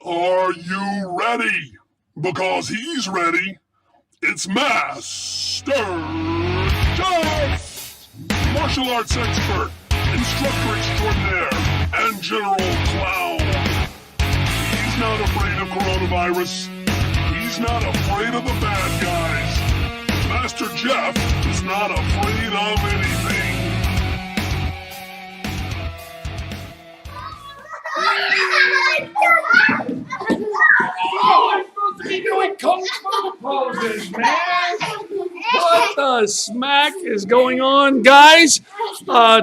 Are you ready? Because he's ready. It's Master Jeff, martial arts expert, instructor extraordinaire, and general clown. He's not afraid of coronavirus. He's not afraid of the bad guys. Master Jeff is not afraid of anything. Oh, I'm supposed to be doing kung fu poses, man. What the smack is going on, guys?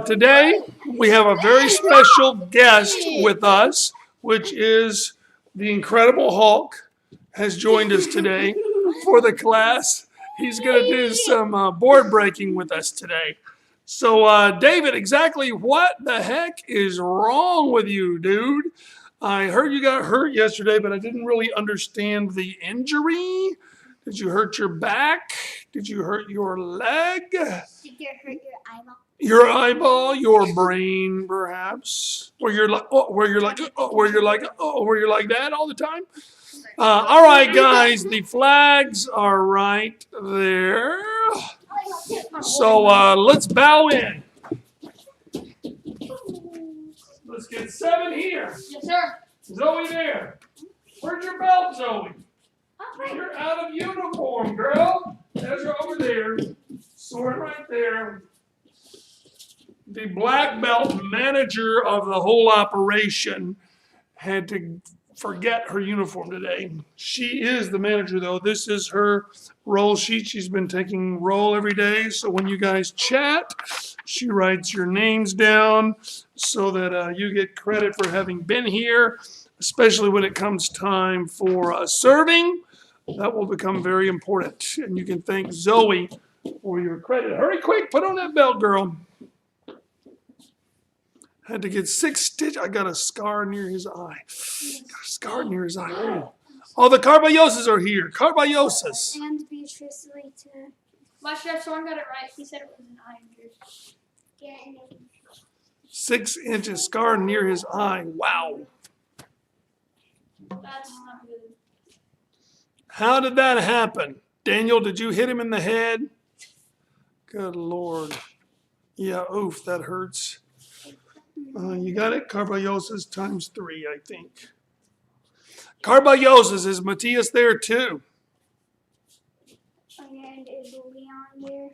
Today we have a very special guest with us, which is the Incredible Hulk. Has joined us today for the class. He's going to do some board breaking with us today. So, David, exactly what the heck is wrong with you, dude? I heard you got hurt yesterday, but I didn't really understand the injury. Did you hurt your back? Did you hurt your leg? Did you hurt your eyeball? Your eyeball, your brain, perhaps. Where you're like that all the time. All right, guys, the flags are right there. So let's bow in. Let's get 7 here. Yes, sir. Zoe there. Where's your belt, Zoe? You're out of uniform, girl. There's her over there. Sword right there. The black belt manager of the whole operation had to forget her uniform today. She is the manager, though. This is her roll sheet. She's been taking roll every day. So when you guys chat, she writes your names down so that you get credit for having been here, especially when it comes time for serving. That will become very important. And you can thank Zoe for your credit. Hurry quick, put on that belt, girl. Had to get 6 stitches. I got a scar near his eye. Got a scar near his eye. Oh, all the Carballoses are here. Carballoses. And Beatrice later. My chef, someone got it right. He said it was an eye injury. Yeah, 6 inches scar near his eye. Wow. That's not good. How did that happen? Daniel, did you hit him in the head? Good Lord. Yeah, oof, that hurts. You got it? Carballoses times 3, I think. Carballoses, is Matthias there too? and is Leon there?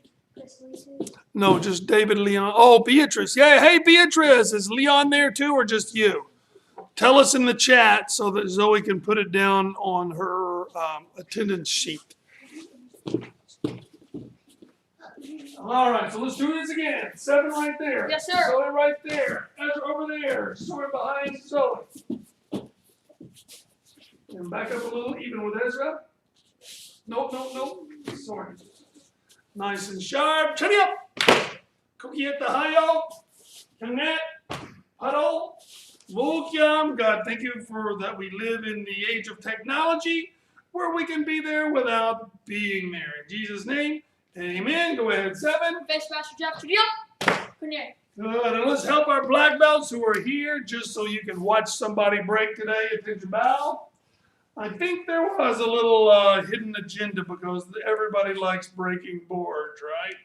No, just David, Leon. Oh, Beatrice. Yeah, hey, Beatrice, is Leon there too or just you? Tell us in the chat so that Zoe can put it down on her attendance sheet. All right, so let's do this again. 7 right there. Yes, sir. Zoe right there. Ezra over there. Sword behind Zoe. And back up a little, even with Ezra. Nope. Sword. Nice and sharp. Chinny up. Cookie at the high-o. Connect. Huddle. Welcome. God, thank you for that we live in the age of technology where we can be there without being there. In Jesus' name. Amen. Go ahead, 7. Face Master Jeff. Yep. Good. And let's help our black belts who are here just so you can watch somebody break today at your bow. I think there was a little hidden agenda because everybody likes breaking boards, right?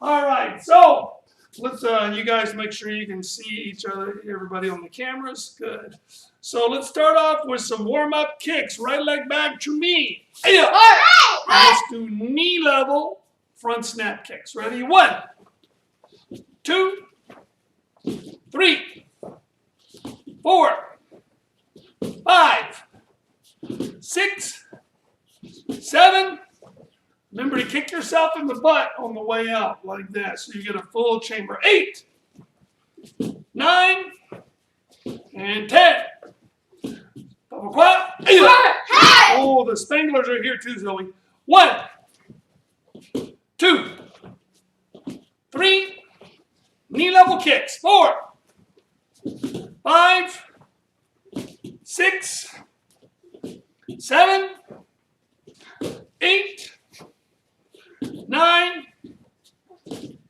All right, so let's you guys make sure you can see each other, everybody on the cameras. Good. So let's start off with some warm-up kicks. Right leg back to me. All right. Let's do knee level front snap kicks. Ready? 1, 2, 3, 4, 5, 6, 7. Remember to kick yourself in the butt on the way out like that so you get a full chamber. 8, 9, and 10. Double quad. Oh, the Spanglers are here too, Zoe. 1, 2, 3, knee level kicks. 4, 5, 6, 7, 8, 9,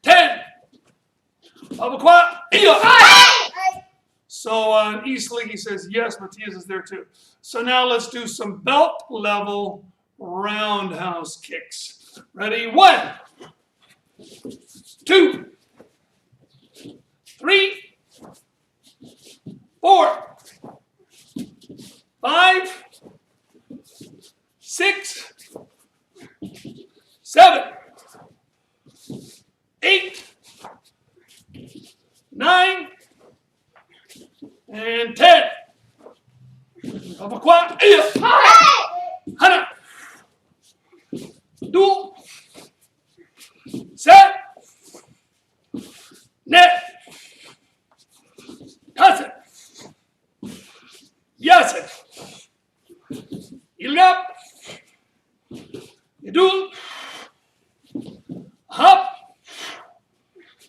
10. Double quad. So And East League, he says, yes, Matias is there too. So now let's do some belt level roundhouse kicks. Ready? 1, 2, 3, 4, 5, 6, 7, 8, 9, and 10. Over quad. Hana. Duel. Set. Net. Toss it. Yes it. Ilgap. Yadul. Hop.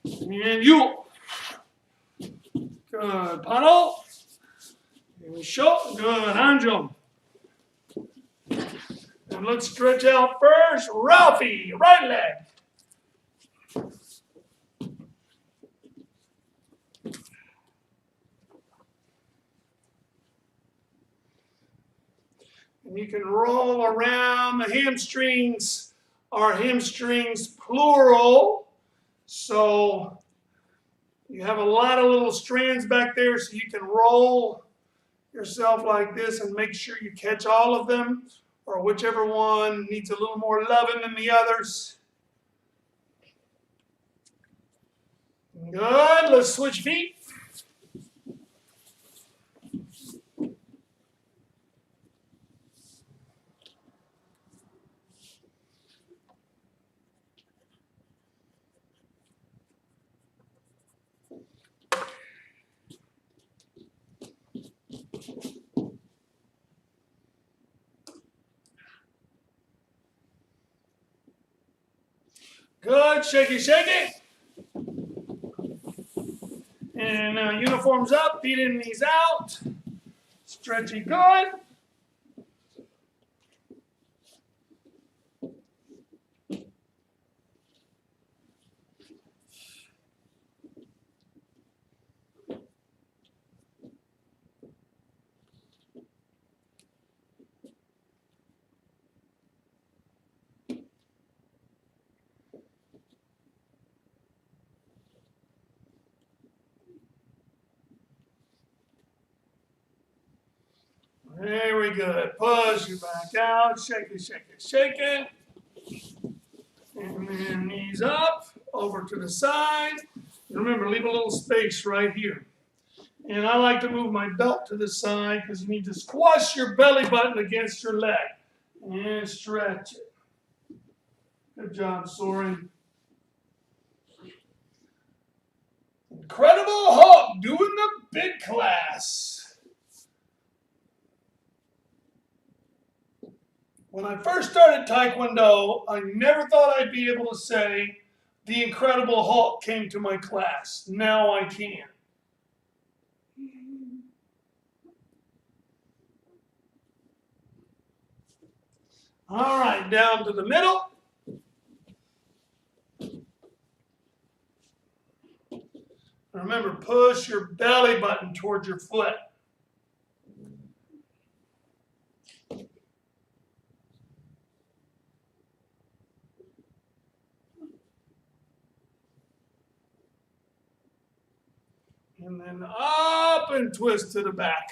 And you. Good. Pano. And show. Good. Anjo. And let's stretch out first. Ralphie. Right leg. And you can roll around. The hamstrings are hamstrings plural. So you have a lot of little strands back there, so you can roll yourself like this and make sure you catch all of them, or whichever one needs a little more loving than the others. Good. Let's switch feet. Good. Shake it, shake it. And uniforms up, feet in, knees out. Stretchy, good. Very good. Push your back out. Shake it, shake it, shake it. And then knees up, over to the side. Remember, leave a little space right here. And I like to move my belt to the side because you need to squash your belly button against your leg. And stretch it. Good job, Soren. Incredible Hulk doing the big class. When I first started Taekwondo, I never thought I'd be able to say, the Incredible Hulk came to my class. Now I can. All right, down to the middle. Remember, push your belly button towards your foot. And then up and twist to the back.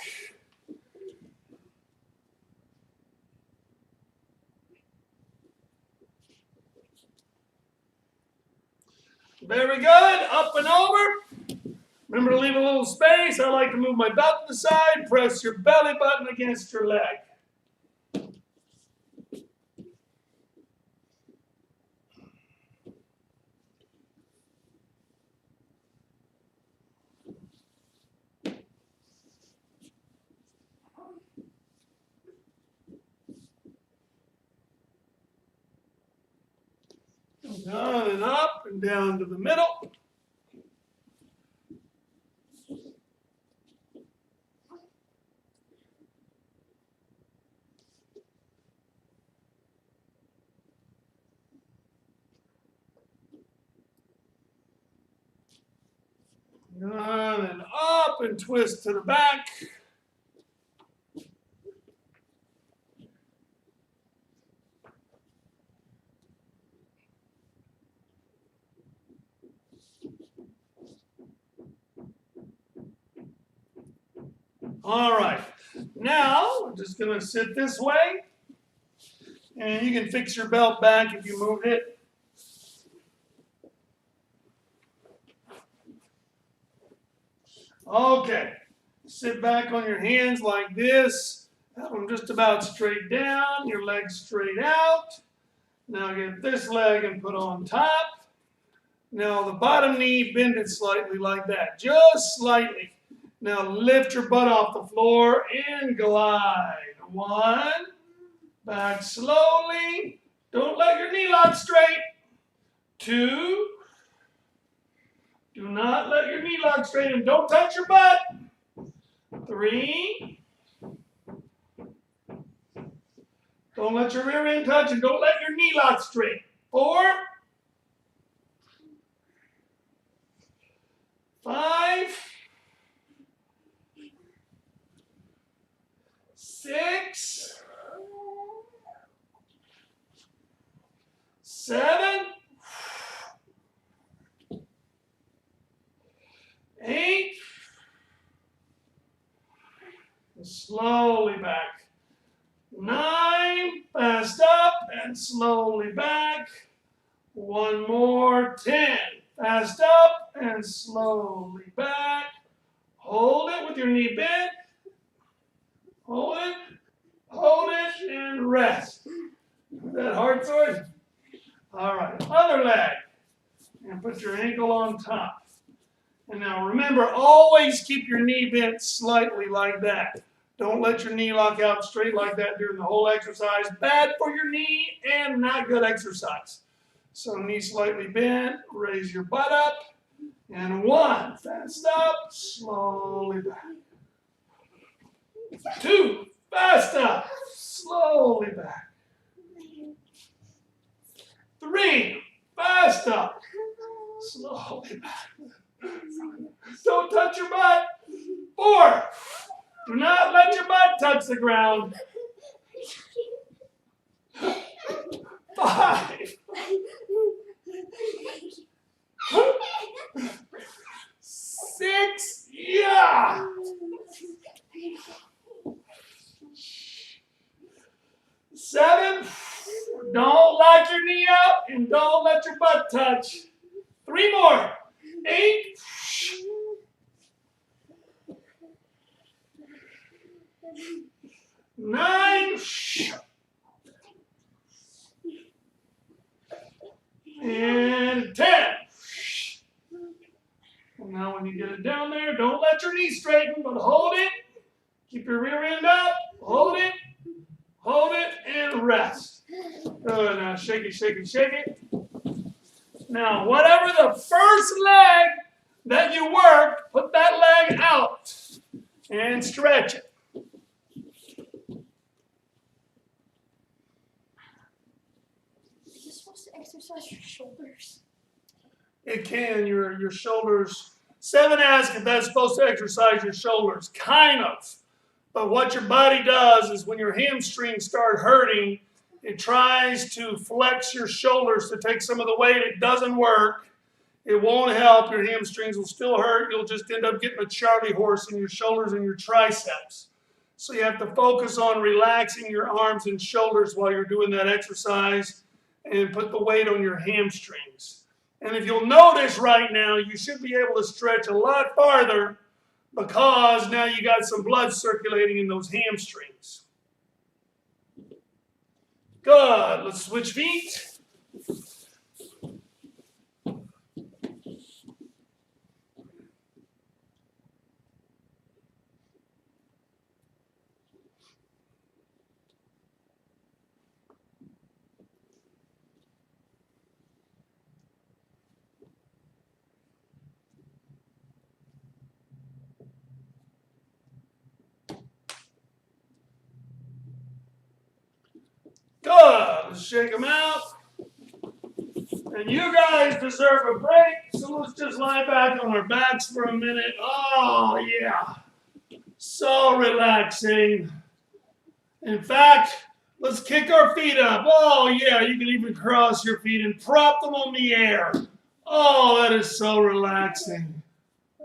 Very good. Up and over. Remember to leave a little space. I like to move my belt to the side. Press your belly button against your leg. Down and up and down to the middle. Down and up up and twist to the back. All right, now we're just going to sit this way, and you can fix your belt back if you moved it. Okay, sit back on your hands like this, have them just about straight down, your legs straight out. Now get this leg and put on top. Now the bottom knee, bend it slightly like that, just slightly. Now lift your butt off the floor and glide. 1, back slowly. Don't let your knee lock straight. 2, do not let your knee lock straight and don't touch your butt. 3, don't let your rear end touch and don't let your knee lock straight. 4, 5, 6, 7, 8, slowly back. 9, fast up and slowly back. 1 more, 10, fast up and slowly back. Hold it with your knee bent. Hold it, and rest. Is that hard, Sword? All right, other leg. And put your ankle on top. And now remember, always keep your knee bent slightly like that. Don't let your knee lock out straight like that during the whole exercise. Bad for your knee and not good exercise. So knee slightly bent, raise your butt up. And 1, fast up, slowly back. 2, fast up, slowly back. 3, fast up, slowly back. Don't touch your butt. 4, do not let your butt touch the ground. 5, 6, yeah. 7, don't lock your knee out and don't let your butt touch. 3 more. 8, 9, and 10. And now when you get it down there, don't let your knee straighten, but hold it. Keep your rear end up. Hold it, and rest. Good. Now shake it, shake it, shake it. Now, whatever the first leg that you work, put that leg out and stretch it. Is this supposed to exercise your shoulders? It can, your shoulders. 7 asks if that's supposed to exercise your shoulders. Kind of. But what your body does is when your hamstrings start hurting, it tries to flex your shoulders to take some of the weight. It doesn't work. It won't help. Your hamstrings will still hurt. You'll just end up getting a Charlie horse in your shoulders and your triceps. So you have to focus on relaxing your arms and shoulders while you're doing that exercise and put the weight on your hamstrings. And if you'll notice right now, you should be able to stretch a lot farther because now you got some blood circulating in those hamstrings. Good. Let's switch feet. Good. Let's shake them out. And you guys deserve a break, so So let's just lie back on our backs for a minute. Oh, yeah. So relaxing. In fact, let's kick our feet up. Oh, yeah, you can even cross your feet and prop them on the air. Oh, that is so relaxing.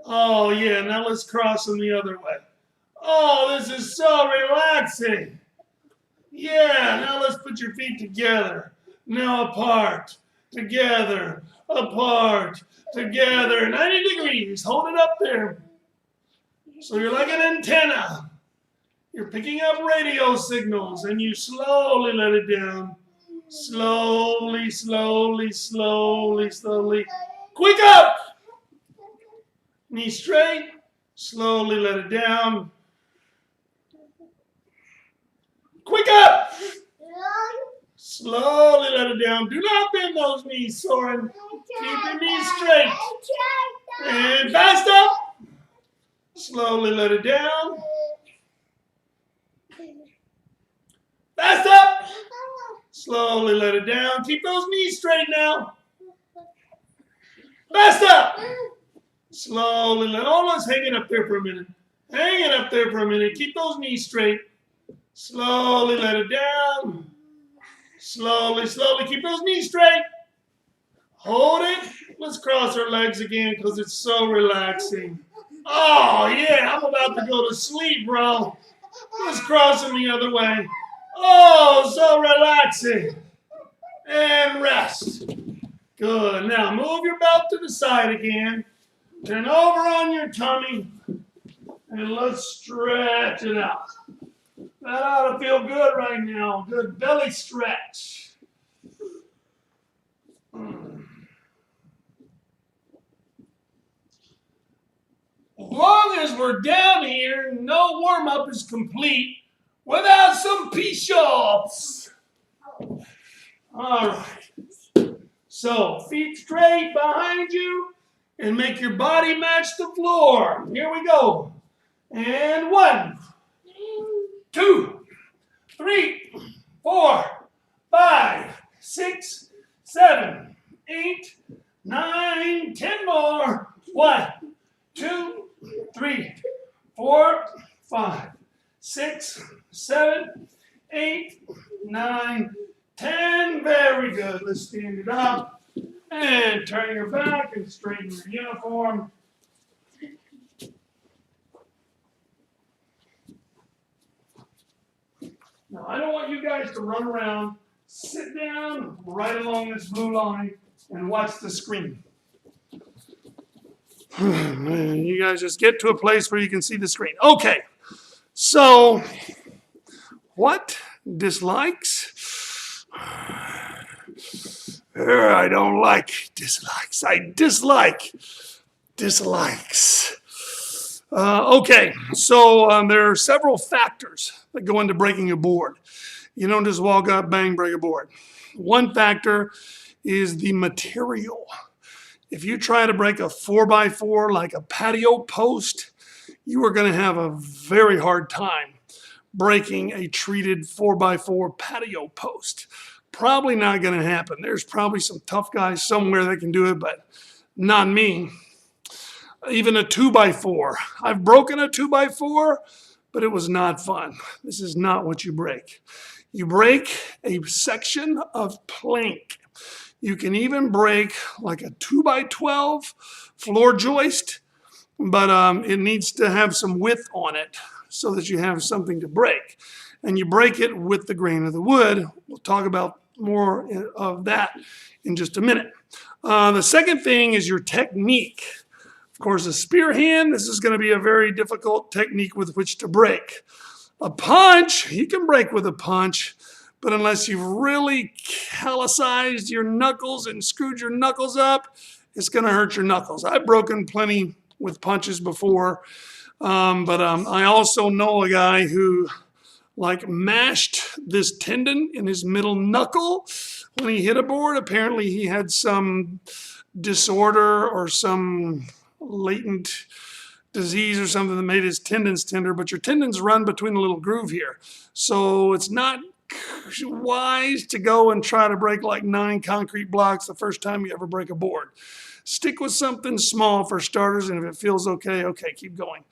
Oh, yeah, now let's cross them the other way. Oh, this is so relaxing. Yeah, now let's put your feet together. Now apart, together, apart, together. 90 degrees. Hold it up there. So you're like an antenna. You're picking up radio signals and you slowly let it down. Slowly, slowly, slowly, slowly. Quick up! Knee straight. Slowly let it down. Quick up! Slowly let it down. Do not bend those knees, Soren. Keep your knees straight. And fast up. Slowly let it down. Fast up. Slowly let it down. Keep those knees straight now. Fast up. Slowly let it down. Let's hang it up there for a minute. Hang it up there for a minute. Keep those knees straight. Slowly let it down. Slowly, slowly. Keep those knees straight. Hold it. Let's cross our legs again because it's so relaxing. Oh, yeah. I'm about to go to sleep, bro. Let's cross them the other way. Oh, so relaxing. And rest. Good. Now, move your belt to the side again. Turn over on your tummy. And let's stretch it out. That ought to feel good right now. Good belly stretch. As long as we're down here, no warm-up is complete without some push-ups. All right. So, feet straight behind you and make your body match the floor. Here we go. And 1, 2, 3, 4, 5, 6, 7, 8, 9, 10 more. 1, 2, 3, 4, 5, 6, 7, 8, 9, 10. Very good. Let's stand it up and turn your back and straighten your uniform. Now, I don't want you guys to run around. Sit down right along this blue line and watch the screen. You guys just get to a place where you can see the screen. Okay, so what dislikes? I don't like dislikes. I dislike dislikes. Okay, so there are several factors that go into breaking a board. You don't just walk up, bang, break a board. One factor is the material. If you try to break a 4x4 like a patio post, you are going to have a very hard time breaking a treated 4x4 patio post. Probably not going to happen. There's probably some tough guys somewhere that can do it, but not me. Even a 2x4. I've broken a 2x4, but it was not fun. This is not what you break. You break a section of plank. You can even break like a 2x12 floor joist, but it needs to have some width on it so that you have something to break. And you break it with the grain of the wood. We'll talk about more of that in just a minute. The second thing is your technique. Of course, a spear hand, this is going to be a very difficult technique with which to break. A punch, you can break with a punch, but unless you've really callousized your knuckles and screwed your knuckles up, it's going to hurt your knuckles. I've broken plenty with punches before, but I also know a guy who mashed this tendon in his middle knuckle when he hit a board. Apparently he had some disorder or some latent disease or something that made his tendons tender, but your tendons run between a little groove here. So it's not wise to go and try to break like 9 concrete blocks the first time you ever break a board. Stick with something small for starters, and if it feels okay, keep going.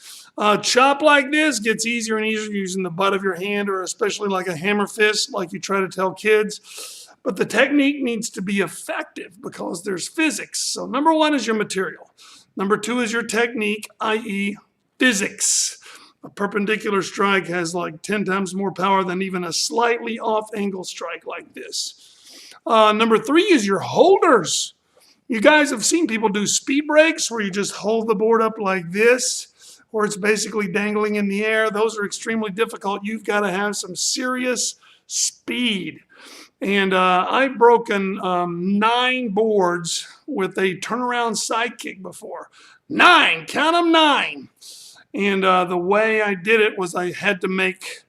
Chop like this gets easier and easier using the butt of your hand, or especially like a hammer fist, like you try to tell kids. But the technique needs to be effective because there's physics. So number one is your material. Number two is your technique, i.e. physics. A perpendicular strike has like 10 times more power than even a slightly off angle strike like this. Number three is your holders. You guys have seen people do speed breaks where you just hold the board up like this, where it's basically dangling in the air. Those are extremely difficult. You've got to have some serious speed. And I've broken 9 boards with a turnaround sidekick before. 9, count them 9. And the way I did it was I had to make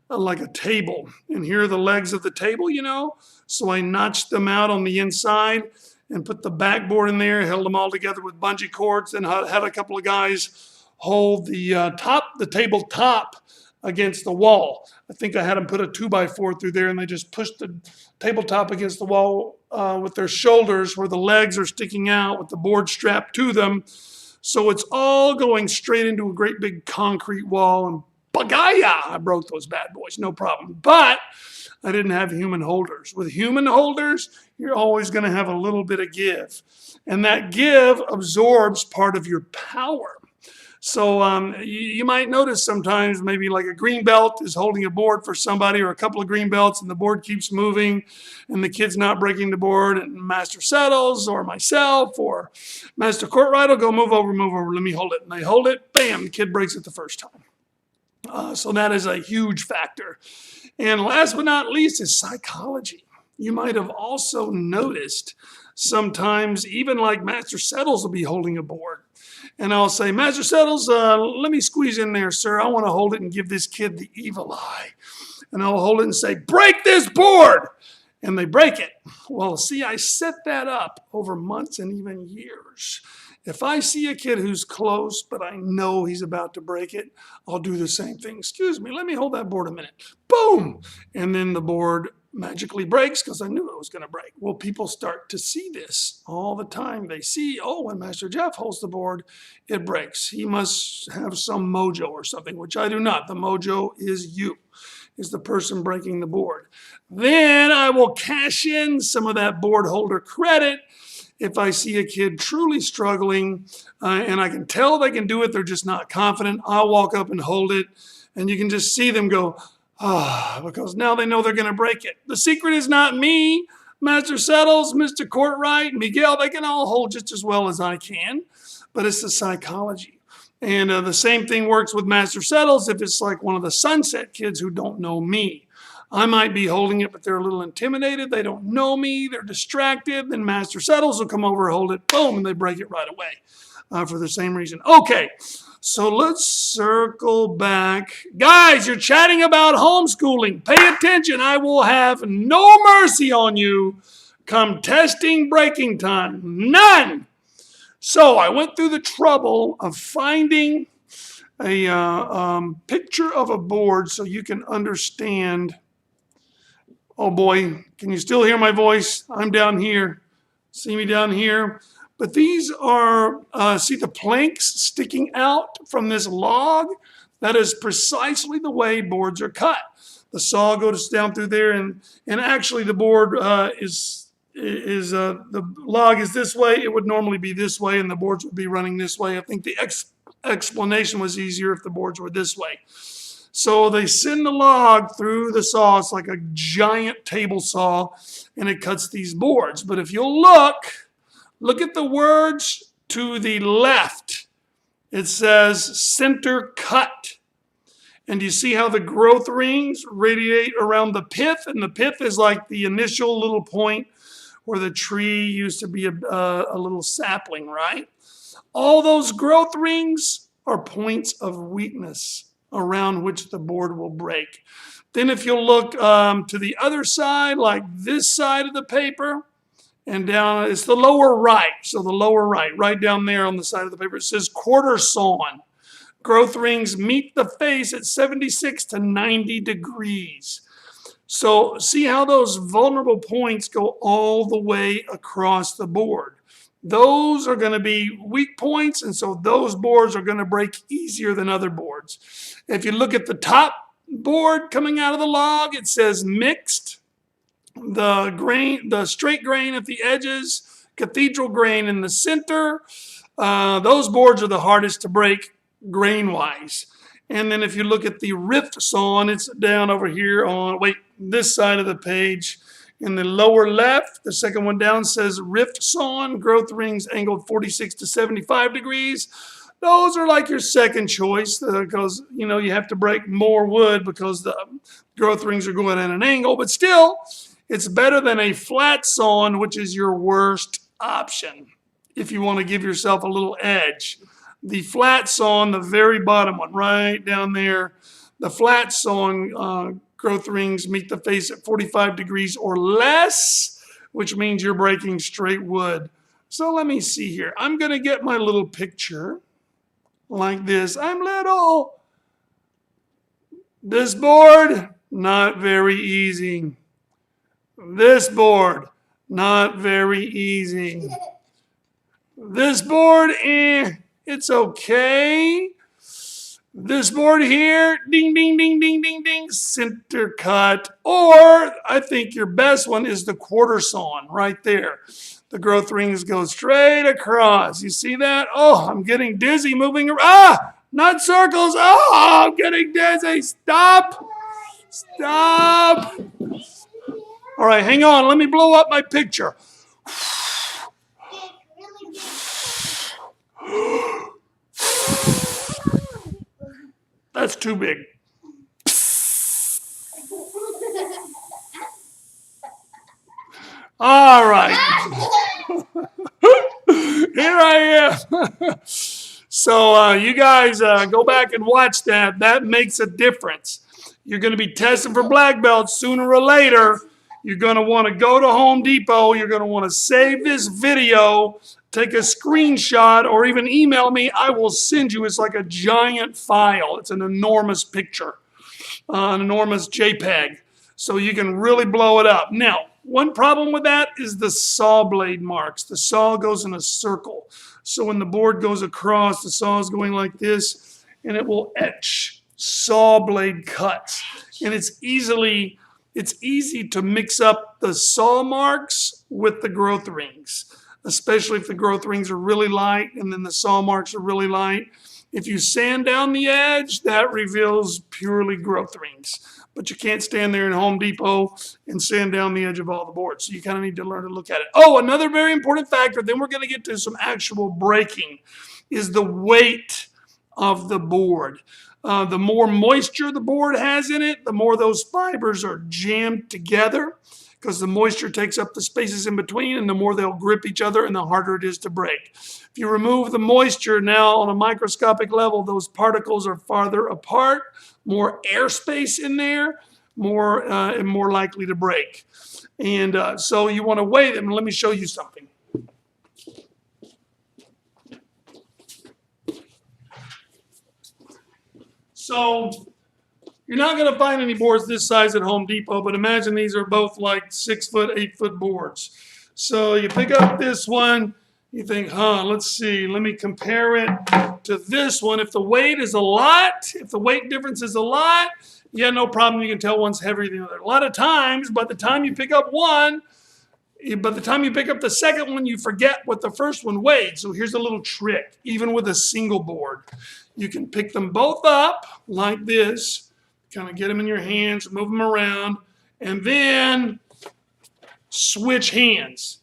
like a table. And here are the legs of the table, you know. So I notched them out on the inside and put the backboard in there, held them all together with bungee cords, and had a couple of guys hold the table top against the wall. I think I had them put a 2x4 through there, and they just pushed the tabletop against the wall with their shoulders where the legs are sticking out with the board strapped to them. So it's all going straight into a great big concrete wall, and bagaya, I broke those bad boys, no problem. But I didn't have human holders. With human holders, you're always going to have a little bit of give. And that give absorbs part of your power. So you might notice sometimes maybe like a green belt is holding a board for somebody, or a couple of green belts, and the board keeps moving and the kid's not breaking the board, and Master Settles or myself or Master Courtright will go, move over, let me hold it. And they hold it, bam, the kid breaks it the first time. So that is a huge factor. And last but not least is psychology. You might have also noticed sometimes even like Master Settles will be holding a board. And I'll say, Master Settles, let me squeeze in there, sir. I want to hold it and give this kid the evil eye. And I'll hold it and say, break this board. And they break it. Well, see, I set that up over months and even years. If I see a kid who's close, but I know he's about to break it, I'll do the same thing. Excuse me, let me hold that board a minute. Boom! And then the board magically breaks because I knew it was going to break. Well, people start to see this all the time. They see, oh, when Master Jeff holds the board, it breaks. He must have some mojo or something, which I do not. The mojo is you, is the person breaking the board. Then I will cash in some of that board holder credit. If I see a kid truly struggling and I can tell they can do it, they're just not confident, I'll walk up and hold it. And you can just see them go, because now they know they're going to break it. The secret is not me, Master Settles, Mr. Courtright, Miguel. They can all hold just as well as I can, but it's the psychology. And the same thing works with Master Settles if it's like one of the Sunset kids who don't know me. I might be holding it, but they're a little intimidated. They don't know me. They're distracted. Then Master Settles will come over, hold it, boom, and they break it right away for the same reason. Okay, so let's circle back. Guys, you're chatting about homeschooling. Pay attention. I will have no mercy on you come testing breaking time. None. So I went through the trouble of finding a picture of a board so you can understand. Oh boy, can you still hear my voice? I'm down here. See me down here? But these are, see the planks sticking out from this log? That is precisely the way boards are cut. The saw goes down through there, and actually the board the log is this way. It would normally be this way, and the boards would be running this way. I think the explanation was easier if the boards were this way. So they send the log through the saw. It's like a giant table saw, and it cuts these boards. But if you'll look at the words to the left. It says center cut. And you see how the growth rings radiate around the pith? And the pith is like the initial little point where the tree used to be a little sapling, right? All those growth rings are points of weakness around which the board will break. Then if you'll look to the other side, like this side of the paper, and down, it's the lower right. So the lower right down there on the side of the paper, it says quarter sawn. Growth rings meet the face at 76 to 90 degrees. So see how those vulnerable points go all the way across the board. those are going to be weak points, and so those boards are going to break easier than other boards. If you look at the top board coming out of the log, it says mixed. The straight grain at the edges, cathedral grain in the center. Those boards are the hardest to break grain-wise. And then if you look at the rift sawn, it's down over here on, this side of the page. In the lower left, the second one down says rift sawn, growth rings angled 46 to 75 degrees. Those are like your second choice because, you know, you have to break more wood because the growth rings are going at an angle. But still, it's better than a flat sawn, which is your worst option if you want to give yourself a little edge. The flat sawn, the very bottom one, right down there, the flat sawn growth rings meet the face at 45 degrees or less, which means you're breaking straight wood. So let me see here. I'm going to get my little picture like this. I'm little. This board, not very easy. This board, not very easy. This board, it's okay. This board here, ding, ding, ding, ding, ding, ding, center cut. Or I think your best one is the quarter sawn right there. The growth rings go straight across. You see that? Oh, I'm getting dizzy moving around. Ah, not circles. Oh, I'm getting dizzy. Stop. Stop. All right, hang on. Let me blow up my picture. That's too big. All right. Here I am. So you guys go back and watch that. That makes a difference. You're going to be testing for black belts sooner or later. You're going to want to go to Home Depot. You're going to want to save this video, take a screenshot, or even email me. I will send you. It's like a giant file. It's an enormous picture, an enormous JPEG. So you can really blow it up. Now, one problem with that is the saw blade marks. The saw goes in a circle. So when the board goes across, the saw is going like this, and it will etch saw blade cuts. And it's easy to mix up the saw marks with the growth rings, especially if the growth rings are really light and then the saw marks are really light. If you sand down the edge, that reveals purely growth rings. But you can't stand there in Home Depot and sand down the edge of all the boards. So you kind of need to learn to look at it. Oh, another very important factor, then we're going to get to some actual breaking, is the weight of the board. The more moisture the board has in it, the more those fibers are jammed together because the moisture takes up the spaces in between, and the more they'll grip each other and the harder it is to break. If you remove the moisture now on a microscopic level, those particles are farther apart, more airspace in there, and more likely to break. And so you want to weigh them. Let me show you something. So you're not going to find any boards this size at Home Depot, but imagine these are both like 6 foot, 8 foot boards. So you pick up this one, you think, let's see, let me compare it to this one. If the weight is a lot, if the weight difference is a lot, yeah, no problem. You can tell one's heavier than the other. A lot of times, by the time you pick up one, by the time you pick up the second one, you forget what the first one weighed. So here's a little trick, even with a single board. You can pick them both up like this, kind of get them in your hands, move them around, and then switch hands.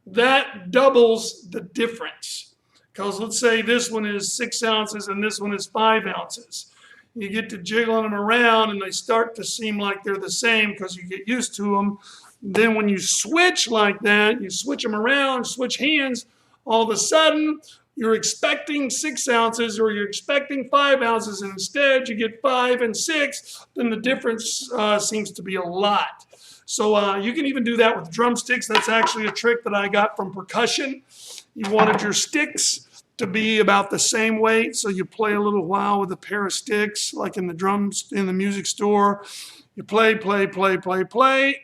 That doubles the difference. Because let's say this one is 6 ounces and this one is 5 ounces. You get to jiggling them around and they start to seem like they're the same because you get used to them. Then when you switch like that, you switch them around, switch hands, all of a sudden you're expecting 6 ounces or you're expecting 5 ounces, and instead you get 5 and 6, then the difference seems to be a lot. So you can even do that with drumsticks. That's actually a trick that I got from percussion. You wanted your sticks to be about the same weight, so you play a little while with a pair of sticks, like in the music store. You play,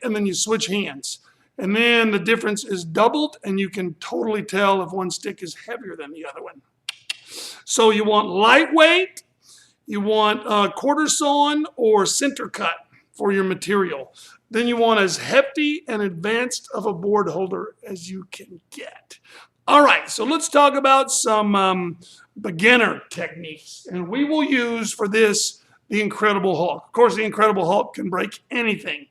and then you switch hands. And then the difference is doubled, and you can totally tell if one stick is heavier than the other one. So you want lightweight, you want quarter sawn or center cut for your material. Then you want as hefty and advanced of a board holder as you can get. All right, so let's talk about some beginner techniques. And we will use for this the Incredible Hulk. Of course, the Incredible Hulk can break anything.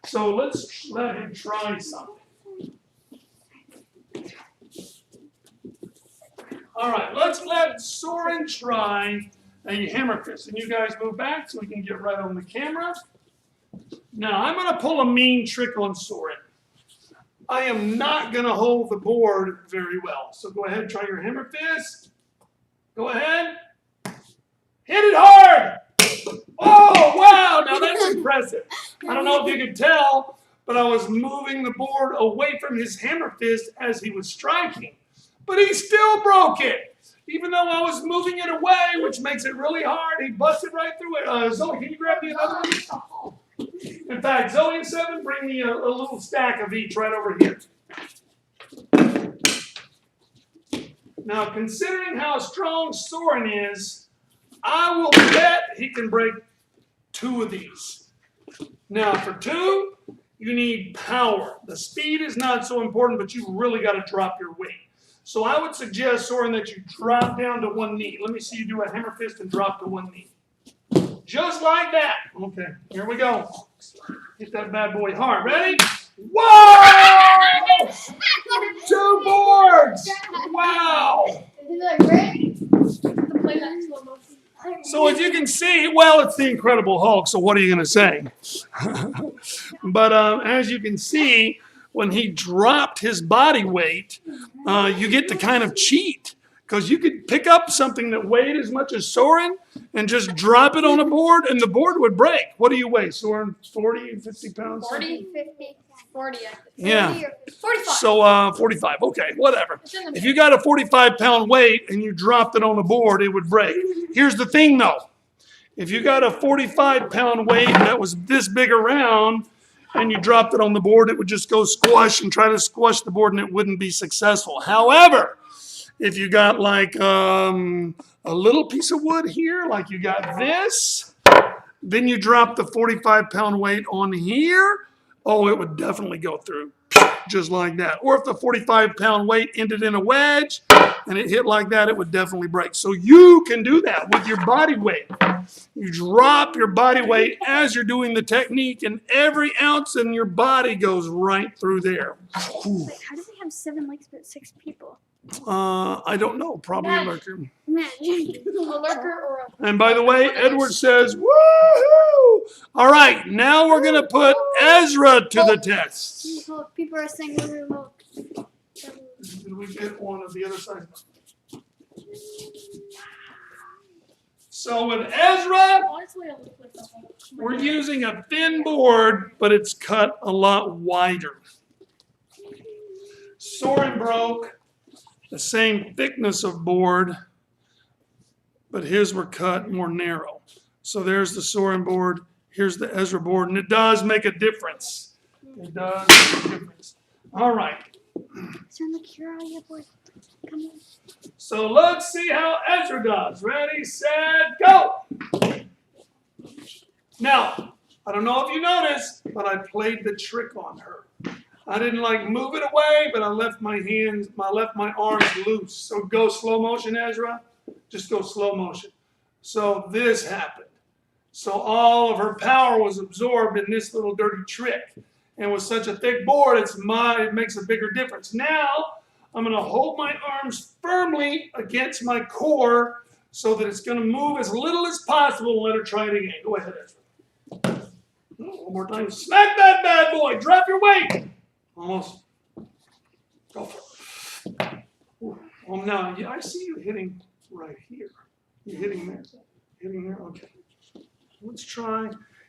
So let's let him try something. All right, let's let Soren try a hammer fist. And you guys move back so we can get right on the camera. Now, I'm going to pull a mean trick on Soren. I am not going to hold the board very well. So go ahead and try your hammer fist. Go ahead. Hit it hard. Oh, wow. Now that's impressive. I don't know if you could tell, but I was moving the board away from his hammer fist as he was striking. But he still broke it. Even though I was moving it away, which makes it really hard, he busted right through it. Zoe, can you grab me another one? In fact, Zoe and Seven, bring me a little stack of each right over here. Now, considering how strong Soren is, I will bet he can break 2 of these. Now, for 2, you need power. The speed is not so important, but you really got to drop your weight. So I would suggest, Soren, that you drop down to 1 knee. Let me see you do a hammer fist and drop to 1 knee. Just like that. Okay, here we go. Hit that bad boy hard. Ready? Whoa! 2 boards! Wow! So as you can see, well, it's the Incredible Hulk, so what are you going to say? But as you can see, when he dropped his body weight, you get to kind of cheat. Because you could pick up something that weighed as much as Soren and just drop it on a board, and the board would break. What do you weigh, Soren? 40, 50 pounds? 40, 50, 40. Yeah. 45. So 45. Okay, whatever. If you got a 45-pound weight and you dropped it on the board, it would break. Here's the thing, though. If you got a 45-pound weight that was this big around and you dropped it on the board, it would just go squash and try to squash the board, and it wouldn't be successful. However, if you got like a little piece of wood here, like you got this, then you drop the 45-pound weight on here, oh, it would definitely go through, just like that. Or if the 45-pound weight ended in a wedge and it hit like that, it would definitely break. So you can do that with your body weight. You drop your body weight as you're doing the technique, and every ounce in your body goes right through there. Wait, how do they have 7 legs but 6 people? I don't know. Probably a lurker. Imagine. A lurker or a... And by the way, Edward says, woohoo! All right, now we're going to put Ezra to the test. People are saying, look. Did we get one of the other side? So with Ezra, Honestly, I look like the whole... we're using a thin board, but it's cut a lot wider. Soren broke the same thickness of board, but his were cut more narrow. So there's the Soren board, here's the Ezra board, and it does make a difference. It does make a difference. All right. Turn the cure out of your board. Come on. So let's see how Ezra does. Ready, set, go! Now, I don't know if you noticed, but I played the trick on her. I didn't like move it away, but I left my arms loose. So go slow motion, Ezra. Just go slow motion. So this happened. So all of her power was absorbed in this little dirty trick. And with such a thick board, it makes a bigger difference. Now, I'm going to hold my arms firmly against my core so that it's going to move as little as possible and let her try it again. Go ahead, Ezra. One more time. Smack that bad boy. Drop your weight. Almost. Go for it. Well, now, I see you hitting right here. You're hitting there. Hitting there? Okay. Let's try.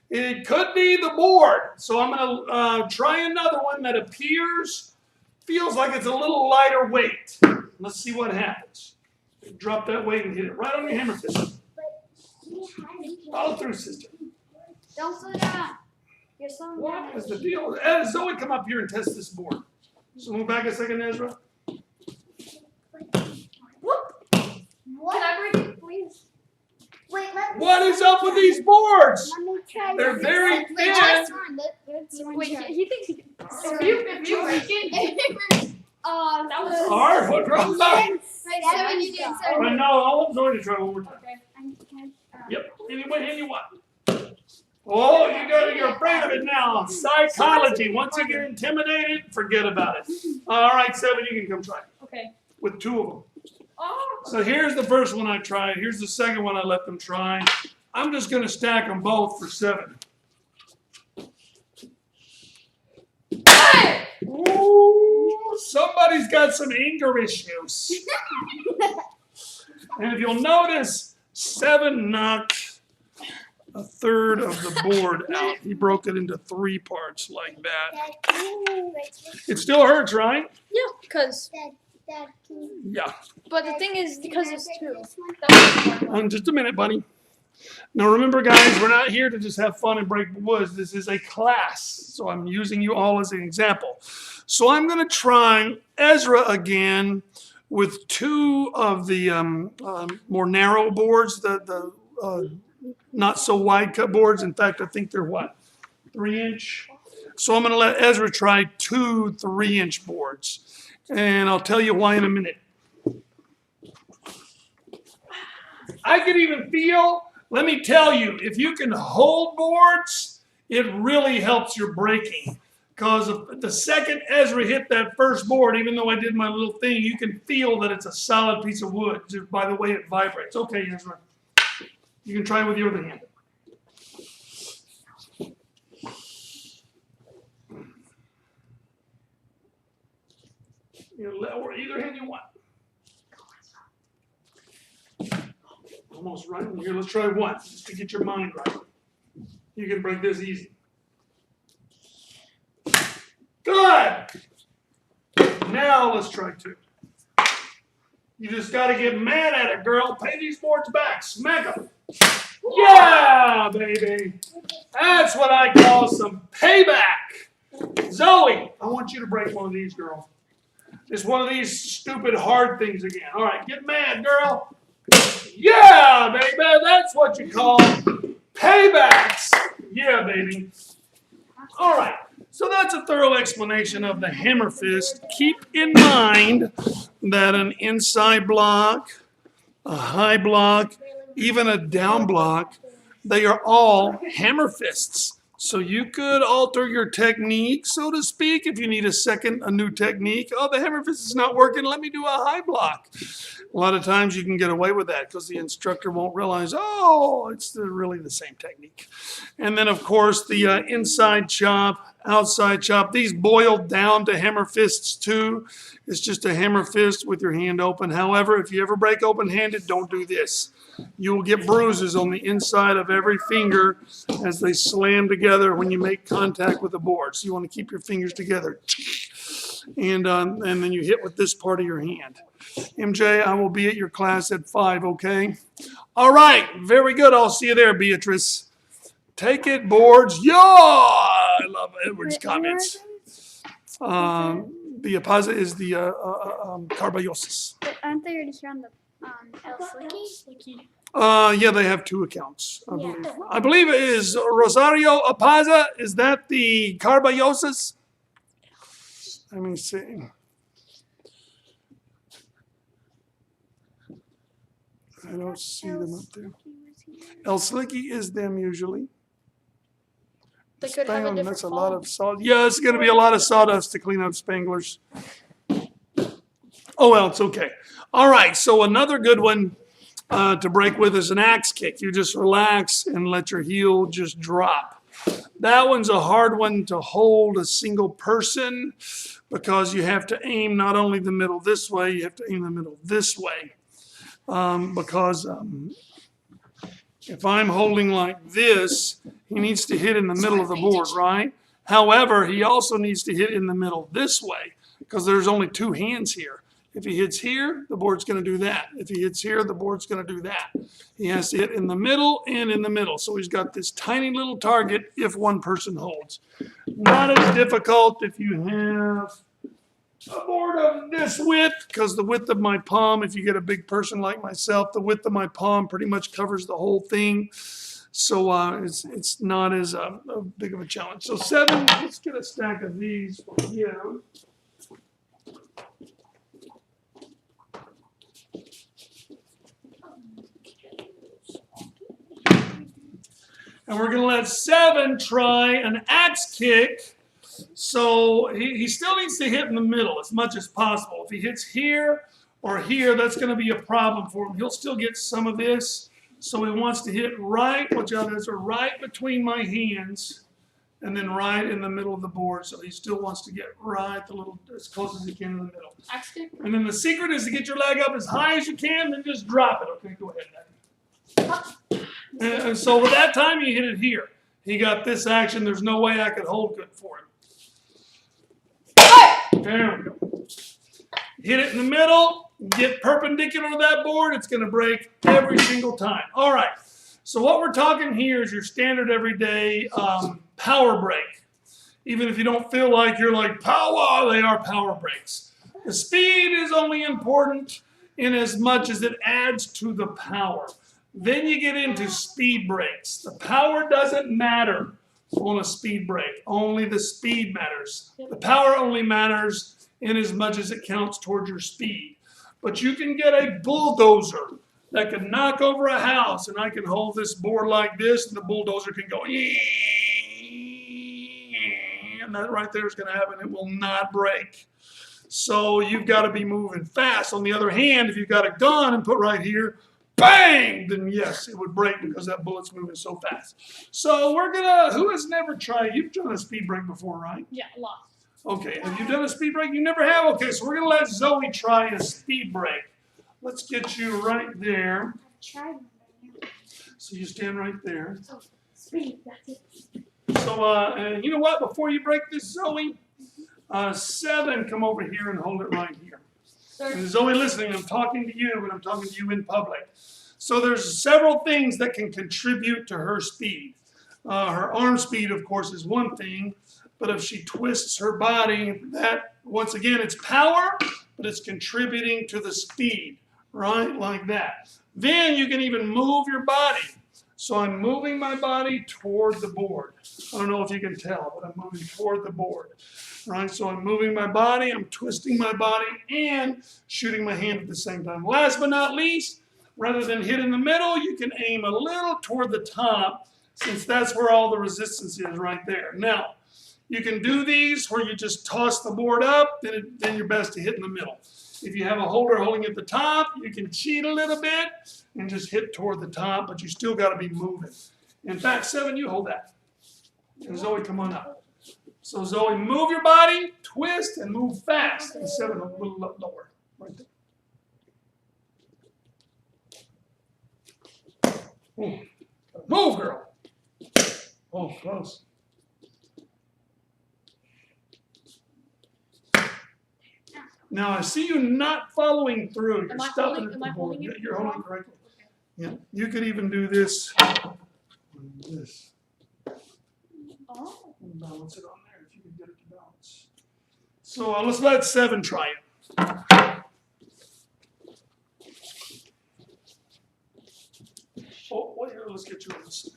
It could be the board. So I'm going to try another one that feels like it's a little lighter weight. Let's see what happens. Drop that weight and hit it right on your hammer fist. Follow through, sister. Don't slow down. You're slowing What down. is the deal? Zoe, come up here and test this board. So move back a second, Ezra. What? Can I break it, please? Wait, let me. What is up with these boards? Let me try. They're this. very Wait, thin. just one. Let's one Wait, try. he thinks he if you break it. That was Hard? What's wrong? Yes. Seven, you did seven. No, I want Zoe to try one more time. Okay. Yep. Any hand you want. Oh, you're afraid of it now. Psychology. Once you get intimidated, forget about it. All right, 7, you can come try it. Okay. With 2 of them. Oh. So here's the first one I tried. Here's the second one I let them try. I'm just going to stack them both for 7. Hey! Ooh, somebody's got some anger issues. And if you'll notice, 7 knocked a third of the board out. He broke it into 3 parts like that. It still hurts, right? Yeah, because. Dad, can you Yeah. But the thing is, because it's break 2. this one? That was Just a minute, buddy. Now remember, guys, we're not here to just have fun and break woods. This is a class, so I'm using you all as an example. So I'm going to try Ezra again with 2 of the more narrow boards, the not so wide cut boards. In fact, I think they're what, 3-inch? So I'm going to let Ezra try 2 3-inch boards, and I'll tell you why in a minute. I could even feel, let me tell you, if you can hold boards, it really helps your breaking. Because the second Ezra hit that first board, even though I did my little thing, you can feel that it's a solid piece of wood just by the way it vibrates. Okay, Ezra. You can try it with your other hand. Or either hand you want. Almost right. Here, let's try 1 just to get your mind right. You can break this easy. Good. Now let's try 2. You just got to get mad at it, girl. Pay these boards back. Smack them. Yeah, baby. That's what I call some payback. Zoe, I want you to break one of these, girl. It's one of these stupid hard things again. All right, get mad, girl. Yeah, baby. That's what you call paybacks. Yeah, baby. All right. So that's a thorough explanation of the hammer fist. Keep in mind that an inside block, a high block, even a down block, they are all hammer fists. So you could alter your technique, so to speak, if you need a new technique. Oh, the hammer fist is not working. Let me do a high block. A lot of times you can get away with that because the instructor won't realize, oh, it's really the same technique. And then, of course, the inside chop, outside chop. These boiled down to hammer fists too. It's just a hammer fist with your hand open. However, if you ever break open-handed, don't do this. You will get bruises on the inside of every finger as they slam together when you make contact with the board. So you want to keep your fingers together. And then you hit with this part of your hand. MJ, I will be at your class at 5, okay? All right, very good. I'll see you there, Beatrice. Take it, boards. Yeah! I love Edward's comments. The apaza is the carbayosis. But aren't they already here on the El Slicky? Yeah, they have 2 accounts, I believe. I believe it is Rosario Apaza. Is that the carbayosis? Let me see. I don't see them up there. El Slicky is them usually. They could have a different That's a lot of sawdust. Yeah, it's going to be a lot of sawdust to clean up Spanglers. Oh, well, it's okay. All right, so another good one to break with is an axe kick. You just relax and let your heel just drop. That one's a hard one to hold a single person because you have to aim not only the middle this way, you have to aim the middle this way. Because if I'm holding like this, he needs to hit in the middle of the board, right? However, he also needs to hit in the middle this way because there's only 2 hands here. If he hits here, the board's going to do that. If he hits here, the board's going to do that. He has to hit in the middle and in the middle. So he's got this tiny little target if one person holds. Not as difficult if you have a board of this width, because the width of my palm, if you get a big person like myself, the width of my palm pretty much covers the whole thing. So it's not as big of a challenge. So 7, let's get a stack of these for you. And we're going to let 7 try an axe kick. So he still needs to hit in the middle as much as possible. If he hits here or here, that's going to be a problem for him. He'll still get some of this. So he wants to hit right, watch out, those are right between my hands and then right in the middle of the board. So he still wants to get right as close as he can in the middle. Axe kick. And then the secret is to get your leg up as high as you can, then just drop it. Okay, go ahead. And so with that time, you hit it here. He got this action. There's no way I could hold good for him. There we go. Hit it in the middle. Get perpendicular to that board. It's going to break every single time. All right. So what we're talking here is your standard everyday power break. Even if you don't feel like you're like power, they are power breaks. The speed is only important in as much as it adds to the power. Then you get into speed breaks. The power doesn't matter on a speed break. Only the speed matters. The power only matters in as much as it counts towards your speed. But you can get a bulldozer that can knock over a house, and I can hold this board like this, and the bulldozer can go, and that right there is going to happen. It will not break. So you've got to be moving fast. On the other hand, if you've got a gun and put right here, bang, then yes, it would break because that bullet's moving so fast. So we're going to, who has never tried, you've done a speed break before, right? Yeah, a lot. Okay, have you done a speed break? You never have? Okay, so we're going to let Zoe try a speed break. Let's get you right there. So you stand right there. Oh, speed, that's it. So, you know what? Before you break this, Zoe, 7, come over here and hold it right here. And Zoe, listening, I'm talking to you, and I'm talking to you in public. So there's several things that can contribute to her speed. Her arm speed, of course, is one thing, but if she twists her body, that, once again, it's power, but it's contributing to the speed, right, like that. Then you can even move your body. So I'm moving my body toward the board. I don't know if you can tell, but I'm moving toward the board. Right, so I'm moving my body, I'm twisting my body, and shooting my hand at the same time. Last but not least, rather than hit in the middle, you can aim a little toward the top, since that's where all the resistance is right there. Now, you can do these where you just toss the board up, then you're best to hit in the middle. If you have a holder holding at the top, you can cheat a little bit and just hit toward the top, but you still got to be moving. In fact, 7, you hold that. And Zoe, come on up. So Zoe, move your body, twist, and move fast. And 7, a little lower, right there. Ooh. Move, girl. Oh, close. Now I see you not following through. You're stopping at the board. You're holding correctly. Yeah. You could even do this. This. Oh. Balance it on there if you can get it to balance. So let's let 7 try it. Oh, well, here, let's get you on this.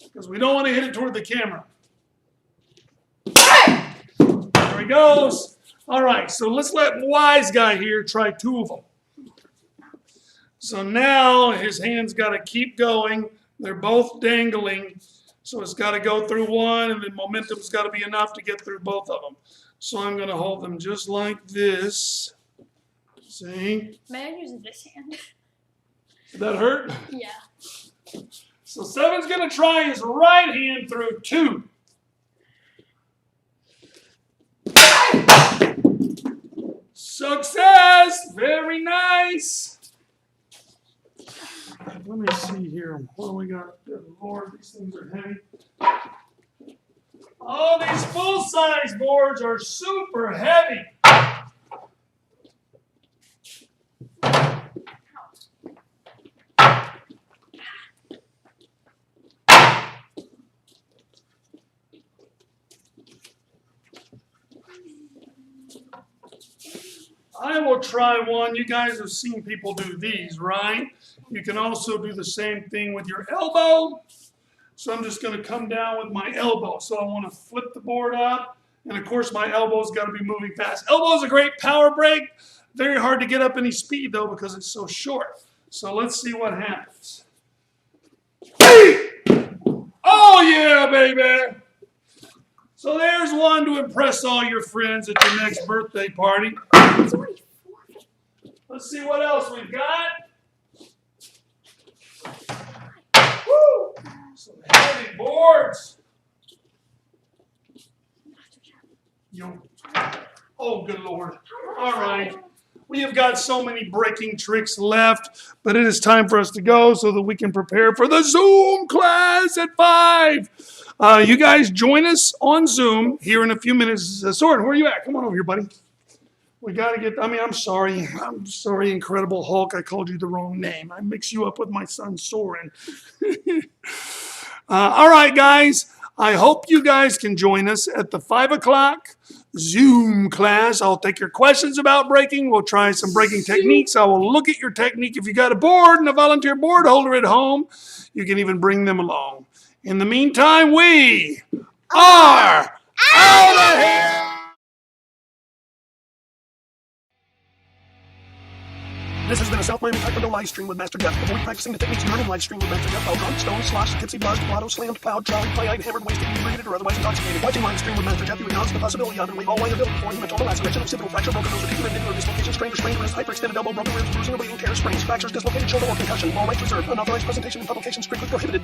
Because we don't want to hit it toward the camera. There he goes. All right, so let's let Wise Guy here try 2 of them. So now his hand's got to keep going. They're both dangling. So it's got to go through one, and then momentum's got to be enough to get through both of them. So I'm going to hold them just like this. See? May I use this hand? Did that hurt? Yeah. So 7's going to try his right hand through 2. Success! Very nice. Let me see here. What do we got? Good Lord, these things are heavy. Oh, these full-size boards are super heavy. I will try one. You guys have seen people do these, right? You can also do the same thing with your elbow. So I'm just going to come down with my elbow. So I want to flip the board up. And of course, my elbow's got to be moving fast. Elbow is a great power break. Very hard to get up any speed, though, because it's so short. So let's see what happens. Hey! Oh, yeah, baby. So there's one to impress all your friends at your next birthday party. Let's see what else we've got. Woo! Some heavy boards. Oh, good Lord. All right. We have got so many breaking tricks left, but it is time for us to go so that we can prepare for the Zoom class at 5. You guys join us on Zoom here in a few minutes. Soren, where are you at? Come on over here, buddy. We got to get, I'm sorry. I'm sorry, Incredible Hulk. I called you the wrong name. I mixed you up with my son, Soren. All right, guys. I hope you guys can join us at the 5 o'clock Zoom class. I'll take your questions about breaking. We'll try some breaking techniques. I will look at your technique. If you got a board and a volunteer board holder at home, you can even bring them along. In the meantime, we are out of here. This has been a South Miami Taekwondo live stream with Master Jeff. Avoid practicing the techniques you learn in live stream with Master Jeff while drunk, stoned, sloshed, tipsy, buzzed, blotto, slammed, plowed, trolley, play-eyed, hammered, wasted, inebriated, or otherwise intoxicated. Watching live stream with Master Jeff, you acknowledge the possibility of and waive all liability for hematoma, laceration, occipital fracture, broken nose, repeated or dislocation, sprained wrist, hyperextended elbow, broken ribs, bruising or bleeding, tears, sprains, fractures, dislocated shoulder, or concussion. All rights reserved. Unauthorized presentation and publication strictly prohibited.